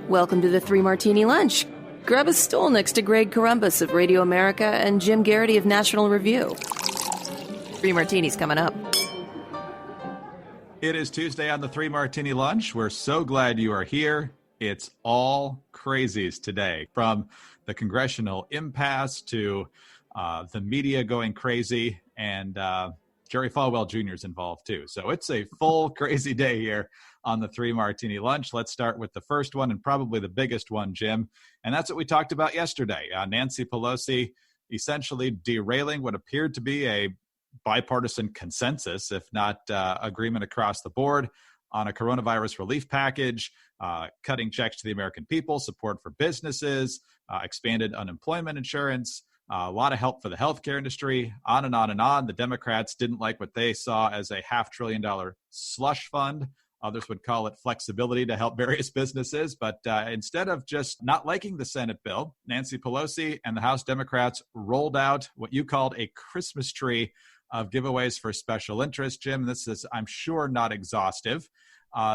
Welcome to the Three Martini Lunch. Grab a stool next to Greg Columbus of Radio America and Jim Garrity of National Review. Three Martinis coming up. It is Tuesday on the Three Martini Lunch. We're so glad you are here. It's all crazies today, from the congressional impasse to the media going crazy, and Jerry Falwell Jr. is involved too. So it's a full crazy day here on the Three Martini Lunch. Let's start with the first one and probably the biggest one, Jim. And that's what we talked about yesterday. Nancy Pelosi essentially derailing what appeared to be a bipartisan consensus, if not agreement across the board, on a coronavirus relief package, cutting checks to the American people, support for businesses, expanded unemployment insurance, a lot of help for the healthcare industry, on and on and on. The Democrats didn't like what they saw as a $500 billion slush fund. Others would call it flexibility to help various businesses. But instead of just not liking the Senate bill, Nancy Pelosi and the House Democrats rolled out what you called a Christmas tree of giveaways for special interest. Jim, this is, I'm sure, not exhaustive.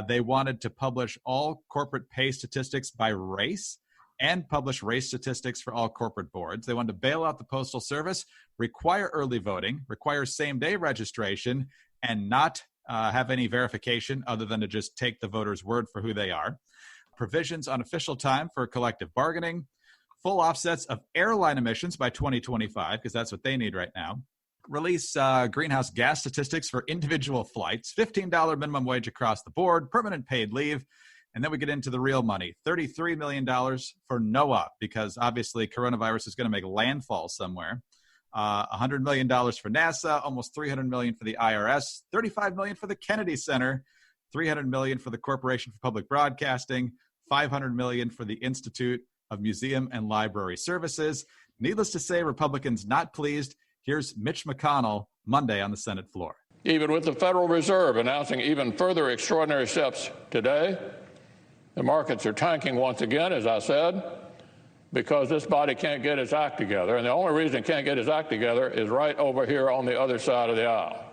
They wanted to publish all corporate pay statistics by race and publish race statistics for all corporate boards. They wanted to bail out the Postal Service, require early voting, require same-day registration, and not have any verification other than to just take the voters' word for who they are. Provisions on official time for collective bargaining, full offsets of airline emissions by 2025, because that's what they need right now. Release greenhouse gas statistics for individual flights, $15 minimum wage across the board, permanent paid leave. And then we get into the real money, $33 million for NOAA, because obviously coronavirus is going to make landfall somewhere. $100 million for NASA, almost $300 million for the IRS, $35 million for the Kennedy Center, $300 million for the Corporation for Public Broadcasting, $500 million for the Institute of Museum and Library Services. Needless to say, Republicans not pleased. Here's Mitch McConnell Monday on the Senate floor. Even with the Federal Reserve announcing even further extraordinary steps today, the markets are tanking once again, as I said, because this body can't get its act together. And the only reason it can't get its act together is right over here on the other side of the aisle.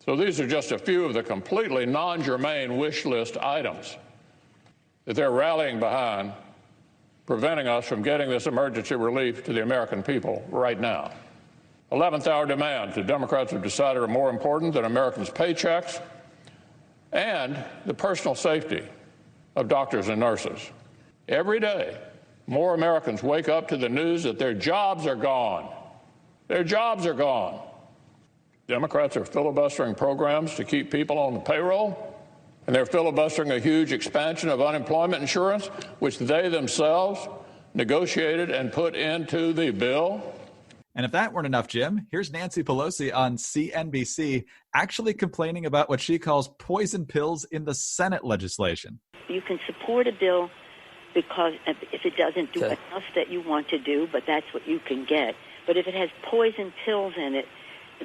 So these are just a few of the completely non-germane wish list items that they're rallying behind, preventing us from getting this emergency relief to the American people right now. 11th hour demands the Democrats have decided are more important than Americans' paychecks and the personal safety of doctors and nurses. Every day, more Americans wake up to the news that their jobs are gone. Their jobs are gone. Democrats are filibustering programs to keep people on the payroll, and they're filibustering a huge expansion of unemployment insurance, which they themselves negotiated and put into the bill. And if that weren't enough, Jim, here's Nancy Pelosi on CNBC actually complaining about what she calls poison pills in the Senate legislation. You can support a bill because if it doesn't do enough that you want to do, but that's what you can get. But if it has poison pills in it,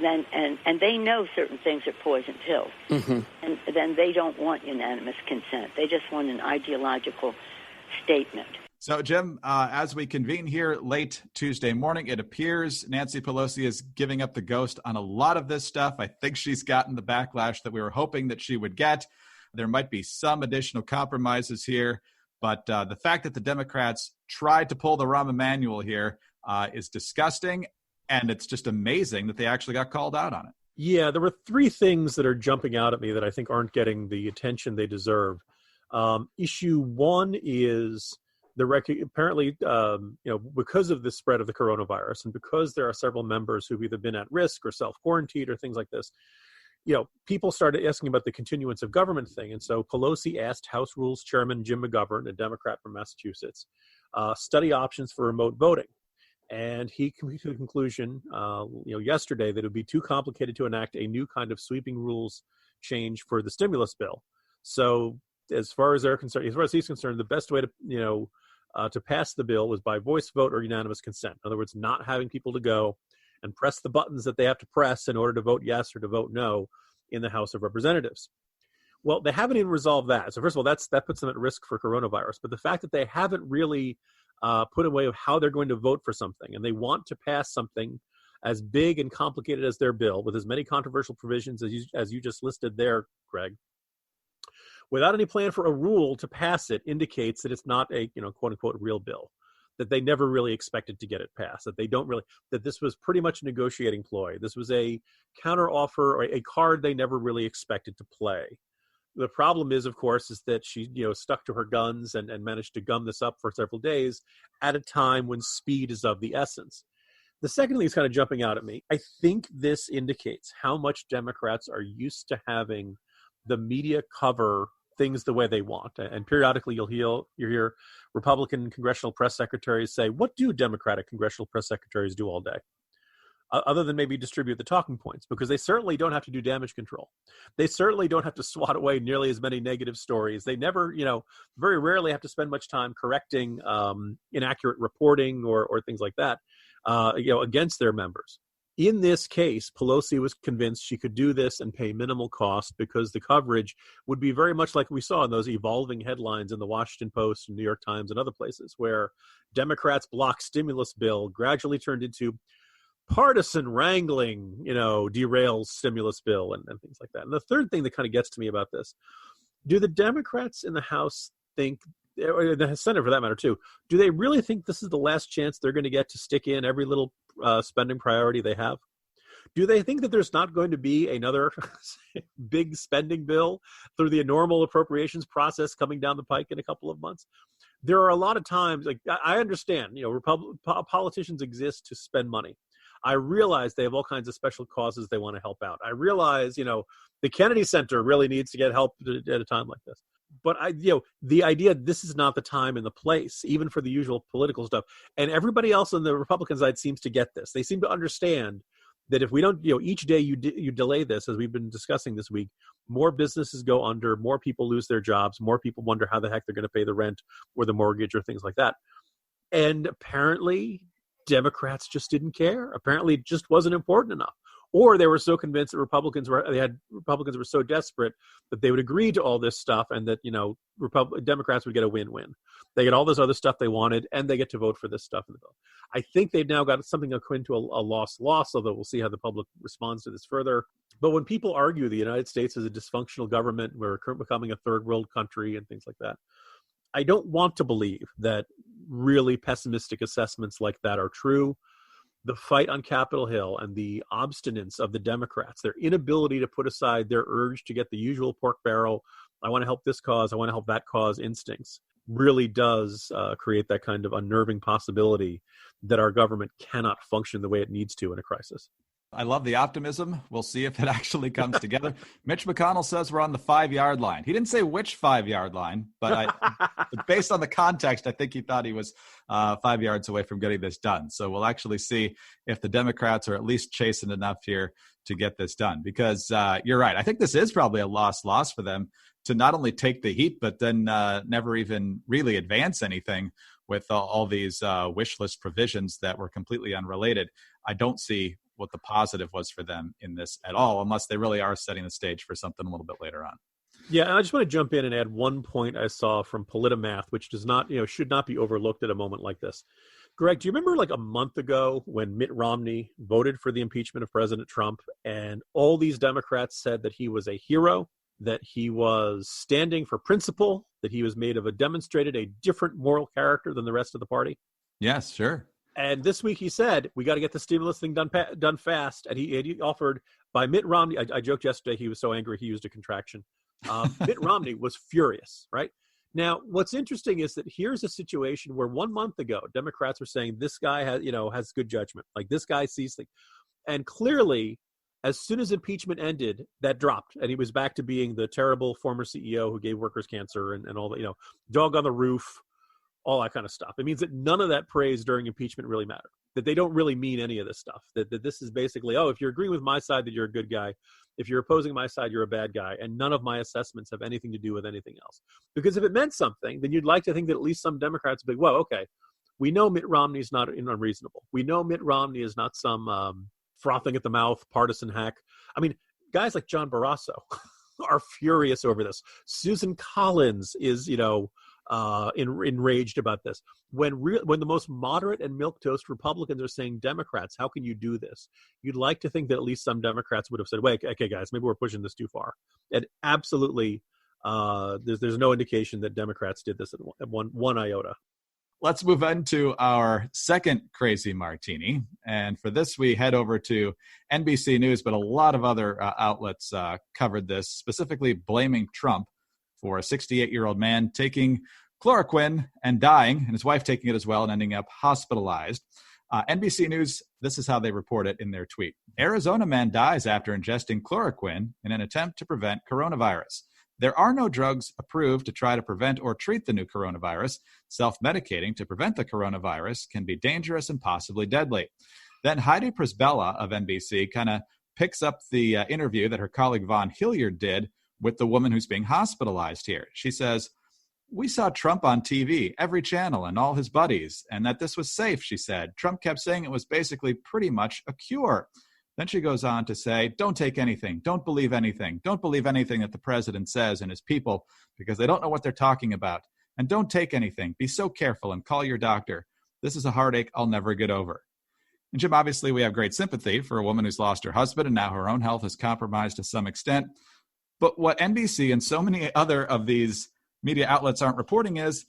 then and they know certain things are poison pills, and then they don't want unanimous consent. They just want an ideological statement. So, Jim, as we convene here late Tuesday morning, it appears Nancy Pelosi is giving up the ghost on a lot of this stuff. I think she's gotten the backlash that we were hoping that she would get. There might be some additional compromises here, but the fact that the Democrats tried to pull the Rahm Emanuel here is disgusting, and it's just amazing that they actually got called out on it. Yeah, there were three things that are jumping out at me that I think aren't getting the attention they deserve. Issue one is apparently, because of the spread of the coronavirus and because there are several members who've either been at risk or self-quarantined or things like this, people started asking about the continuance of government thing. And so Pelosi asked House Rules Chairman Jim McGovern, a Democrat from Massachusetts, study options for remote voting. And he came to the conclusion, yesterday that it would be too complicated to enact a new kind of sweeping rules change for the stimulus bill. So as far as he's concerned, the best way to pass the bill was by voice vote or unanimous consent. In other words, not having people to go and press the buttons that they have to press in order to vote yes or to vote no in the House of Representatives. Well, they haven't even resolved that. So first of all, that puts them at risk for coronavirus. But the fact that they haven't really put a way of how they're going to vote for something, and they want to pass something as big and complicated as their bill with as many controversial provisions as you just listed there, Greg. without any plan for a rule to pass it indicates that it's not a, quote unquote, real bill, that they never really expected to get it passed, that they don't really, that this was pretty much a negotiating ploy. This was a counteroffer or a card they never really expected to play. The problem is, of course, is that she, stuck to her guns and managed to gum this up for several days at a time when speed is of the essence. The second thing is kind of jumping out at me. I think this indicates how much Democrats are used to having the media cover things the way they want. And periodically you hear Republican congressional press secretaries say, what do Democratic congressional press secretaries do all day? Other than maybe distribute the talking points, because they certainly don't have to do damage control. They certainly don't have to swat away nearly as many negative stories. They never, very rarely have to spend much time correcting inaccurate reporting or things like that, against their members. In this case, Pelosi was convinced she could do this and pay minimal cost because the coverage would be very much like we saw in those evolving headlines in the Washington Post and New York Times and other places, where Democrats block stimulus bill gradually turned into partisan wrangling, derails stimulus bill and things like that. And the third thing that kind of gets to me about this, do the Democrats in the House think, or the Senate for that matter too, do they really think this is the last chance they're going to get to stick in every little spending priority they have? Do they think that there's not going to be another big spending bill through the normal appropriations process coming down the pike in a couple of months? There are a lot of times, like I understand, politicians exist to spend money. I realize they have all kinds of special causes they want to help out. I realize, the Kennedy Center really needs to get help at a time like this. But the idea this is not the time and the place, even for the usual political stuff. And everybody else on the Republican side seems to get this. They seem to understand that if we don't, each day you delay this, as we've been discussing this week, more businesses go under, more people lose their jobs, more people wonder how the heck they're going to pay the rent or the mortgage or things like that. And apparently Democrats just didn't care. Apparently it just wasn't important enough. Or they were so convinced that Republicans were so desperate that they would agree to all this stuff and that, Democrats would get a win-win. They get all this other stuff they wanted and they get to vote for this stuff in the bill. I think they've now got something akin to a loss, although we'll see how the public responds to this further. But when people argue the United States is a dysfunctional government, we're becoming a third world country and things like that, I don't want to believe that really pessimistic assessments like that are true. The fight on Capitol Hill and the obstinance of the Democrats, their inability to put aside their urge to get the usual pork barrel, I want to help this cause, I want to help that cause instincts, really does create that kind of unnerving possibility that our government cannot function the way it needs to in a crisis. I love the optimism. We'll see if it actually comes together. Mitch McConnell says we're on the 5-yard line. He didn't say which 5-yard line, but based on the context, I think he thought he was 5 yards away from getting this done. So we'll actually see if the Democrats are at least chastened enough here to get this done. Because you're right. I think this is probably a loss for them to not only take the heat, but then never even really advance anything with all these wish list provisions that were completely unrelated. I don't see what the positive was for them in this at all, unless they really are setting the stage for something a little bit later on. Yeah, and I just want to jump in and add one point I saw from Politimath, which does not, should not be overlooked at a moment like this. Greg, do you remember like a month ago when Mitt Romney voted for the impeachment of President Trump and all these Democrats said that he was a hero, that he was standing for principle, that he was demonstrated a different moral character than the rest of the party? Yes, sure. And this week he said, we got to get the stimulus thing done fast. And he offered by Mitt Romney. I joked yesterday he was so angry he used a contraction. Mitt Romney was furious, right? Now, what's interesting is that here's a situation where 1 month ago, Democrats were saying this guy has good judgment. Like this guy sees things. And clearly, as soon as impeachment ended, that dropped. And he was back to being the terrible former CEO who gave workers cancer and all that, dog on the roof, all that kind of stuff. It means that none of that praise during impeachment really mattered, that they don't really mean any of this stuff, that this is basically, if you're agreeing with my side, that you're a good guy. If you're opposing my side, you're a bad guy. And none of my assessments have anything to do with anything else. Because if it meant something, then you'd like to think that at least some Democrats would be, well, okay, we know Mitt Romney's not unreasonable. We know Mitt Romney is not some frothing at the mouth partisan hack. I mean, guys like John Barrasso are furious over this. Susan Collins is, enraged about this. When the most moderate and milquetoast Republicans are saying, Democrats, how can you do this? You'd like to think that at least some Democrats would have said, wait, okay, guys, maybe we're pushing this too far. And absolutely, There's no indication that Democrats did this at one iota. Let's move on to our second crazy martini. And for this, we head over to NBC News, but a lot of other outlets covered this, specifically blaming Trump for a 68-year-old man taking chloroquine and dying, and his wife taking it as well and ending up hospitalized. NBC News, this is how they report it in their tweet. Arizona man dies after ingesting chloroquine in an attempt to prevent coronavirus. There are no drugs approved to try to prevent or treat the new coronavirus. Self-medicating to prevent the coronavirus can be dangerous and possibly deadly. Then Heidi Prisbilla of NBC kind of picks up the interview that her colleague Von Hilliard did with the woman who's being hospitalized here. She says, "We saw Trump on TV, every channel, and all his buddies, and that this was safe," she said. "Trump kept saying it was basically pretty much a cure." Then she goes on to say, "Don't take anything. Don't believe anything. Don't believe anything that the president says and his people because they don't know what they're talking about. And don't take anything. Be so careful and call your doctor. This is a heartache I'll never get over." And Jim, obviously we have great sympathy for a woman who's lost her husband and now her own health is compromised to some extent. But what NBC and so many other of these media outlets aren't reporting is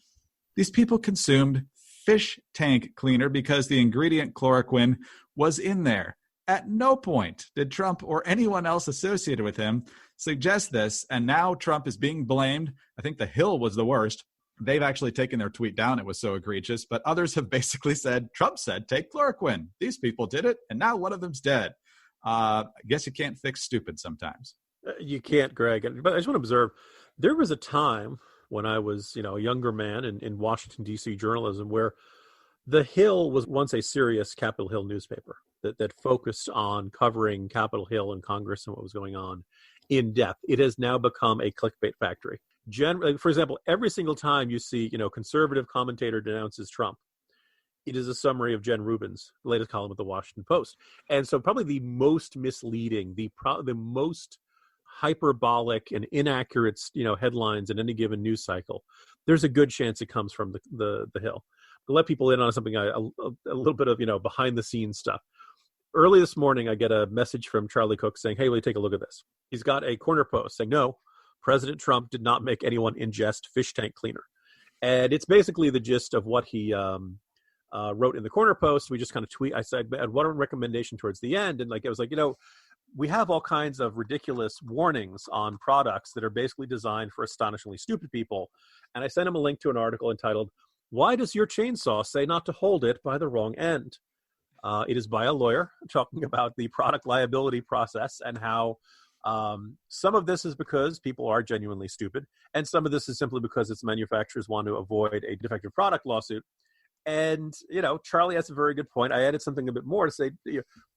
these people consumed fish tank cleaner because the ingredient chloroquine was in there. At no point did Trump or anyone else associated with him suggest this, and now Trump is being blamed. I think The Hill was the worst. They've actually taken their tweet down. It was so egregious, but others have basically said, Trump said, take chloroquine. These people did it, and now one of them's dead. I guess you can't fix stupid sometimes. You can't, Greg. But I just want to observe, there was a time when I was, a younger man in Washington, D.C. journalism where The Hill was once a serious Capitol Hill newspaper that focused on covering Capitol Hill and Congress and what was going on in depth. It has now become a clickbait factory. For example, every single time you see, conservative commentator denounces Trump, it is a summary of Jen Rubin's latest column at the Washington Post. And so probably the most misleading, the most hyperbolic and inaccurate, headlines in any given news cycle, there's a good chance it comes from the Hill. To let people in on something, a little bit of, behind the scenes stuff. Early this morning, I get a message from Charlie Cook saying, "Hey, will you take a look at this?" He's got a corner post saying, "No, President Trump did not make anyone ingest fish tank cleaner." And it's basically the gist of what he wrote in the corner post. We just kind of tweet. I said, "And what a recommendation towards the end." And I was like, we have all kinds of ridiculous warnings on products that are basically designed for astonishingly stupid people. And I sent him a link to an article entitled, "Why does your chainsaw say not to hold it by the wrong end?" It is by a lawyer talking about the product liability process and how some of this is because people are genuinely stupid, and some of this is simply because its manufacturers want to avoid a defective product lawsuit. And, Charlie has a very good point. I added something a bit more to say,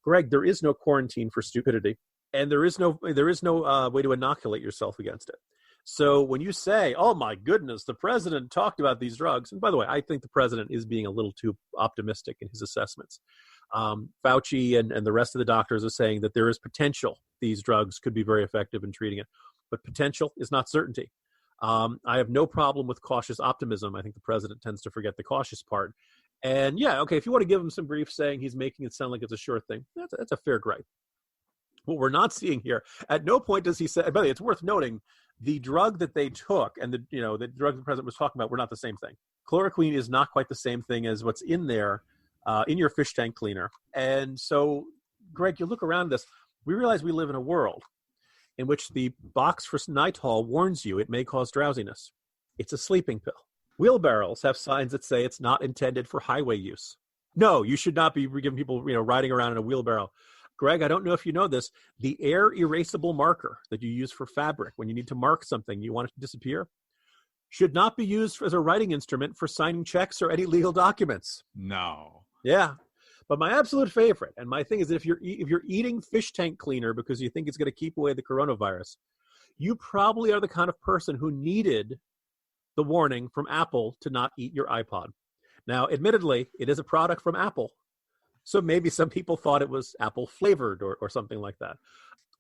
Greg, there is no quarantine for stupidity, and there is no way to inoculate yourself against it. So when you say, "Oh my goodness, the president talked about these drugs," and by the way, I think the president is being a little too optimistic in his assessments. Fauci and the rest of the doctors are saying that there is potential these drugs could be very effective in treating it, but potential is not certainty. I have no problem with cautious optimism. I think the president tends to forget the cautious part. And if you want to give him some grief saying he's making it sound like it's a sure thing, that's a fair gripe. What we're not seeing here, at no point does he say, by the way, it's worth noting, the drug that they took and the drug the president was talking about were not the same thing. Chloroquine is not quite the same thing as what's in there, in your fish tank cleaner. And so, Greg, you look around this, we realize we live in a world in which the box for Nitol warns you it may cause drowsiness. It's a sleeping pill. Wheelbarrows have signs that say it's not intended for highway use. No, you should not be giving people, riding around in a wheelbarrow. Greg, I don't know if you know this, the air erasable marker that you use for fabric when you need to mark something you want it to disappear should not be used as a writing instrument for signing checks or any legal documents. No. Yeah. But my absolute favorite, and my thing is that if you're eating fish tank cleaner because you think it's going to keep away the coronavirus, you probably are the kind of person who needed the warning from Apple to not eat your iPod. Now, admittedly, it is a product from Apple. So maybe some people thought it was Apple flavored or something like that.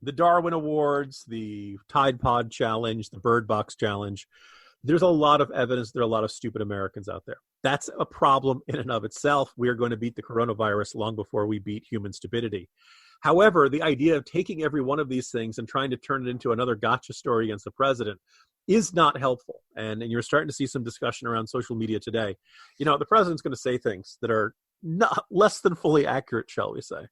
The Darwin Awards, the Tide Pod Challenge, the Bird Box Challenge. There's a lot of evidence there are a lot of stupid Americans out there. That's a problem in and of itself. We are going to beat the coronavirus long before we beat human stupidity. However, the idea of taking every one of these things and trying to turn it into another gotcha story against the president, is not helpful. And you're starting to see some discussion around social media today. The president's going to say things that are not less than fully accurate, shall we say.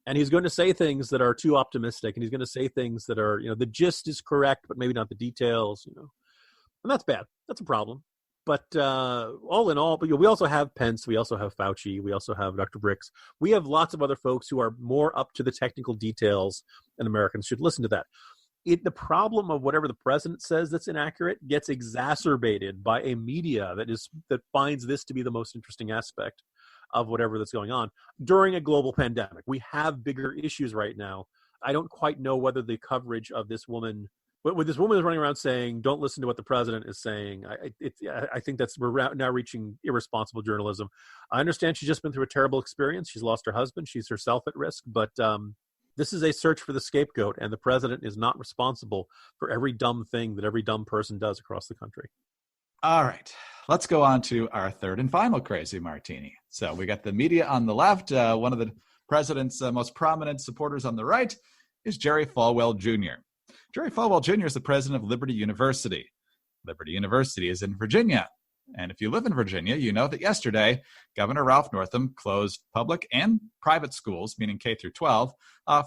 And he's going to say things that are too optimistic, and he's going to say things that are, the gist is correct, but maybe not the details, and that's bad. That's a problem. But all in all, but we also have Pence, we also have Fauci, we also have Dr. Bricks. We have lots of other folks who are more up to the technical details, and Americans should listen to that. The problem of whatever the president says that's inaccurate gets exacerbated by a media that finds this to be the most interesting aspect of whatever that's going on during a global pandemic. We have bigger issues right now. I don't quite know whether the coverage of this woman, when this woman is running around saying, don't listen to what the president is saying, I think we're now reaching irresponsible journalism. I understand she's just been through a terrible experience. She's lost her husband. She's herself at risk. But this is a search for the scapegoat, and the president is not responsible for every dumb thing that every dumb person does across the country. All right, let's go on to our third and final crazy martini. So we got the media on the left. One of the president's most prominent supporters on the right is Jerry Falwell Jr. Jerry Falwell Jr. is the president of Liberty University. Liberty University is in Virginia. And if you live in Virginia, you know that yesterday, Governor Ralph Northam closed public and private schools, meaning K through 12,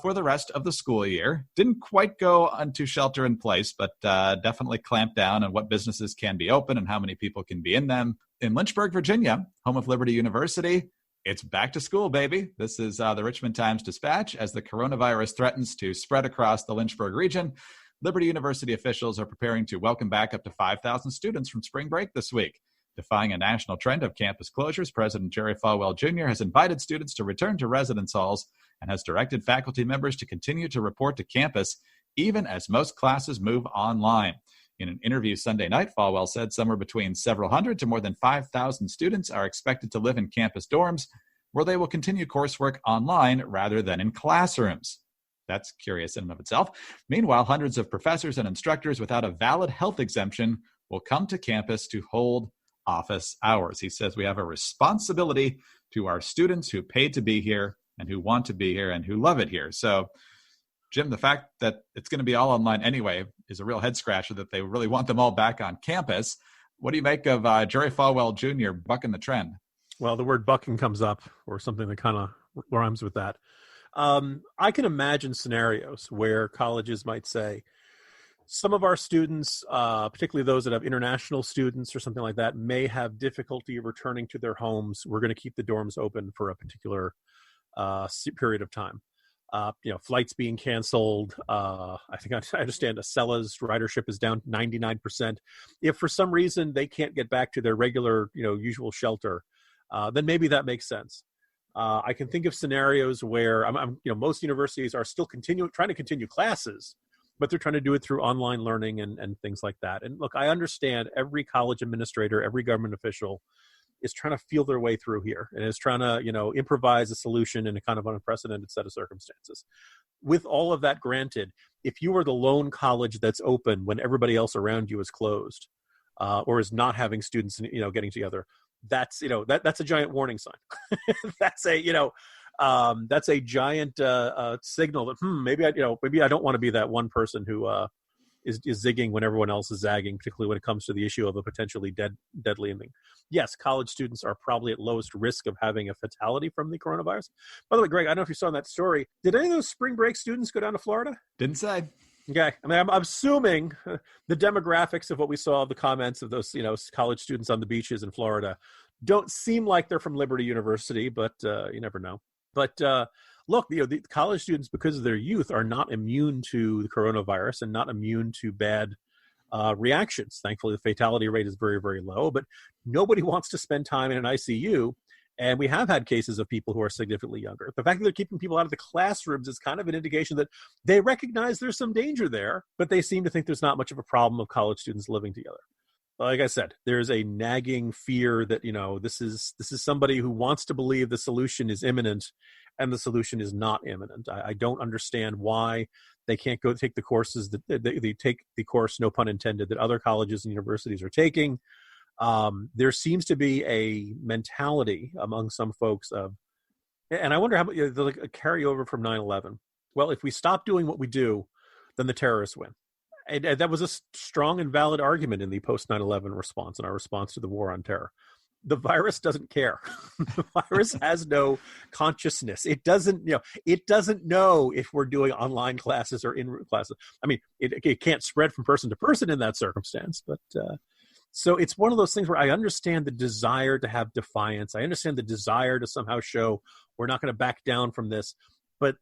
for the rest of the school year. Didn't quite go onto shelter in place, but definitely clamped down on what businesses can be open and how many people can be in them. In Lynchburg, Virginia, home of Liberty University, it's back to school, baby. This is the Richmond Times-Dispatch. As the coronavirus threatens to spread across the Lynchburg region, Liberty University officials are preparing to welcome back up to 5,000 students from spring break this week. Defying a national trend of campus closures, President Jerry Falwell Jr. has invited students to return to residence halls and has directed faculty members to continue to report to campus even as most classes move online. In an interview Sunday night, Falwell said somewhere between several hundred to more than 5,000 students are expected to live in campus dorms where they will continue coursework online rather than in classrooms. That's curious in and of itself. Meanwhile, hundreds of professors and instructors without a valid health exemption will come to campus to hold office hours. He says we have a responsibility to our students who paid to be here and who want to be here and who love it here. So, Jim, the fact that it's going to be all online anyway is a real head scratcher that they really want them all back on campus. What do you make of Jerry Falwell Jr. bucking the trend? Well, the word bucking comes up, or something that kind of rhymes with that. I can imagine scenarios where colleges might say, some of our students, particularly those that have international students or something like that, may have difficulty returning to their homes. We're going to keep the dorms open for a particular period of time. Flights being canceled. I think I understand Acella's ridership is down 99%. If for some reason they can't get back to their regular, usual shelter, then maybe that makes sense. I can think of scenarios where most universities are still trying to continue classes, but they're trying to do it through online learning and things like that. And look, I understand every college administrator, every government official is trying to feel their way through here and is trying to, improvise a solution in a kind of unprecedented set of circumstances. With all of that granted, if you are the lone college that's open when everybody else around you is closed, or is not having students, getting together, that's a giant warning sign. That's a giant signal that maybe I don't want to be that one person who is zigging when everyone else is zagging, particularly when it comes to the issue of a potentially deadly ending. Yes, college students are probably at lowest risk of having a fatality from the coronavirus. By the way, Greg, I don't know if you saw in that story, did any of those spring break students go down to Florida? Didn't say. Okay. I mean, I'm assuming the demographics of what we saw of the comments of those, college students on the beaches in Florida don't seem like they're from Liberty University, but you never know. But look, the college students, because of their youth, are not immune to the coronavirus and not immune to bad reactions. Thankfully, the fatality rate is very, very low, but nobody wants to spend time in an ICU. And we have had cases of people who are significantly younger. The fact that they're keeping people out of the classrooms is kind of an indication that they recognize there's some danger there, but they seem to think there's not much of a problem of college students living together. Like I said, there's a nagging fear that, this is somebody who wants to believe the solution is imminent, and the solution is not imminent. I don't understand why they can't go take the courses that they take the course, no pun intended, that other colleges and universities are taking. There seems to be a mentality among some folks of, and I wonder how much a carryover from 9/11. Well, if we stop doing what we do, then the terrorists win. And that was a strong and valid argument in the post 9/11 response, in our response to the war on terror. The virus doesn't care. The virus has no consciousness. It doesn't know if we're doing online classes or in classes. I mean, it can't spread from person to person in that circumstance. But so it's one of those things where I understand the desire to have defiance. I understand the desire to somehow show we're not going to back down from this. But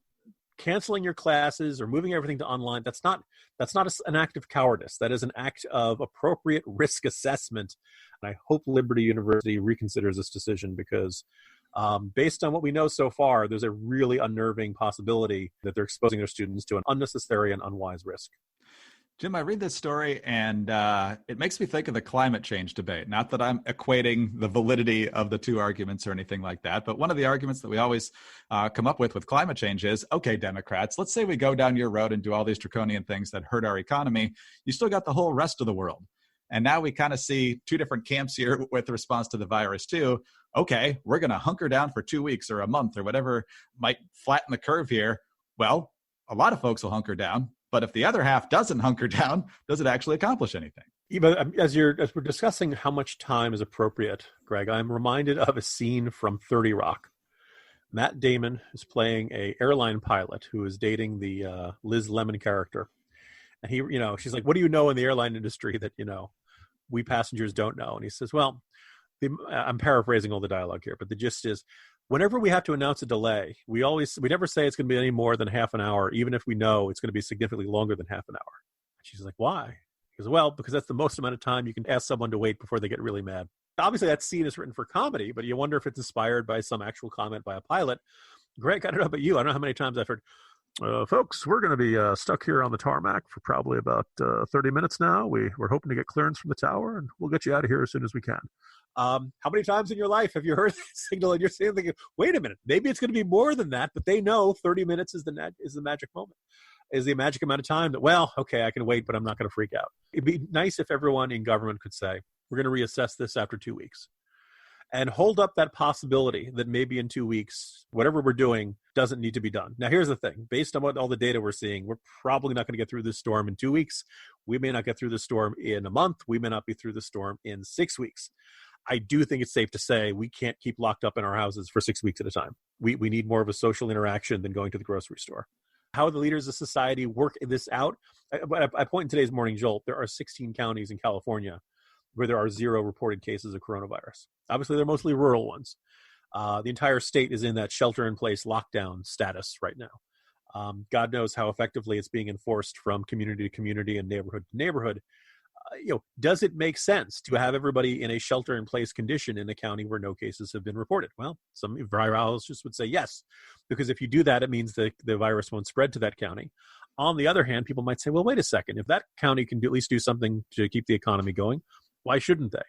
canceling your classes or moving everything to online, that's not an act of cowardice. That is an act of appropriate risk assessment. And I hope Liberty University reconsiders this decision because based on what we know so far, there's a really unnerving possibility that they're exposing their students to an unnecessary and unwise risk. Jim, I read this story and it makes me think of the climate change debate. Not that I'm equating the validity of the two arguments or anything like that, but one of the arguments that we always come up with climate change is, okay, Democrats, let's say we go down your road and do all these draconian things that hurt our economy. You still got the whole rest of the world. And now we kind of see two different camps here with response to the virus too. Okay, we're going to hunker down for 2 weeks or a month or whatever might flatten the curve here. Well, a lot of folks will hunker down. But if the other half doesn't hunker down, does it actually accomplish anything? But as we're discussing how much time is appropriate, Greg, I'm reminded of a scene from 30 Rock. Matt Damon is playing a airline pilot who is dating the Liz Lemon character. And she's like, what do you know in the airline industry that, we passengers don't know? And he says, well, I'm paraphrasing all the dialogue here, but the gist is, whenever we have to announce a delay, we never say it's going to be any more than half an hour, even if we know it's going to be significantly longer than half an hour. She's like, why? He goes, well, because that's the most amount of time you can ask someone to wait before they get really mad. Obviously, that scene is written for comedy, but you wonder if it's inspired by some actual comment by a pilot. Greg, I don't know about you. I don't know how many times I've heard, folks, we're going to be stuck here on the tarmac for probably about 30 minutes now. We're hoping to get clearance from the tower, and we'll get you out of here as soon as we can. How many times in your life have you heard that signal and you're thinking, wait a minute, maybe it's going to be more than that, but they know 30 minutes is the magic moment, is the magic amount of time that, well, okay, I can wait, but I'm not going to freak out. It'd be nice if everyone in government could say, we're going to reassess this after 2 weeks and hold up that possibility that maybe in 2 weeks, whatever we're doing doesn't need to be done. Now, here's the thing. Based on all the data we're seeing, we're probably not going to get through this storm in 2 weeks. We may not get through the storm in a month. We may not be through the storm in 6 weeks. I do think it's safe to say we can't keep locked up in our houses for 6 weeks at a time. We need more of a social interaction than going to the grocery store. How the leaders of society work this out? I point in today's Morning Jolt, there are 16 counties in California where there are 0 reported cases of coronavirus. Obviously, they're mostly rural ones. The entire state is in that shelter-in-place lockdown status right now. God knows how effectively it's being enforced from community to community and neighborhood to neighborhood. Does it make sense to have everybody in a shelter-in-place condition in a county where no cases have been reported? Well, some virologists would say yes, because if you do that, it means the virus won't spread to that county. On the other hand, people might say, well, wait a second. If that county can at least do something to keep the economy going, why shouldn't they?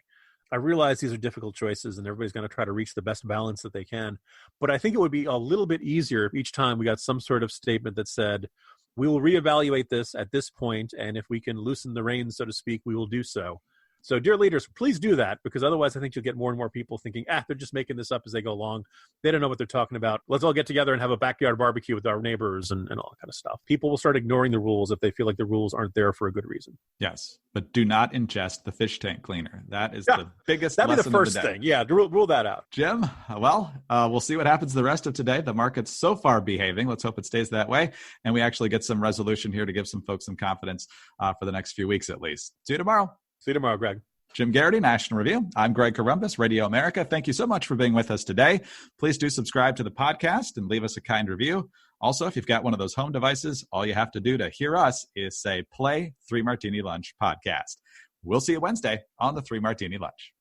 I realize these are difficult choices and everybody's going to try to reach the best balance that they can. But I think it would be a little bit easier if each time we got some sort of statement that said, we will reevaluate this at this point, and if we can loosen the reins, so to speak, we will do so. So, dear leaders, please do that, because otherwise I think you'll get more and more people thinking, they're just making this up as they go along. They don't know what they're talking about. Let's all get together and have a backyard barbecue with our neighbors and all that kind of stuff. People will start ignoring the rules if they feel like the rules aren't there for a good reason. Yes, but do not ingest the fish tank cleaner. That is the biggest lesson that'd be the first of the day. thing. Yeah, rule that out. Jim, we'll see what happens the rest of today. The market's so far behaving. Let's hope it stays that way. And we actually get some resolution here to give some folks some confidence for the next few weeks at least. See you tomorrow. See you tomorrow, Greg. Jim Garrity, National Review. I'm Greg Corombos, Radio America. Thank you so much for being with us today. Please do subscribe to the podcast and leave us a kind review. Also, if you've got one of those home devices, all you have to do to hear us is say, play 3 Martini Lunch podcast. We'll see you Wednesday on the 3 Martini Lunch.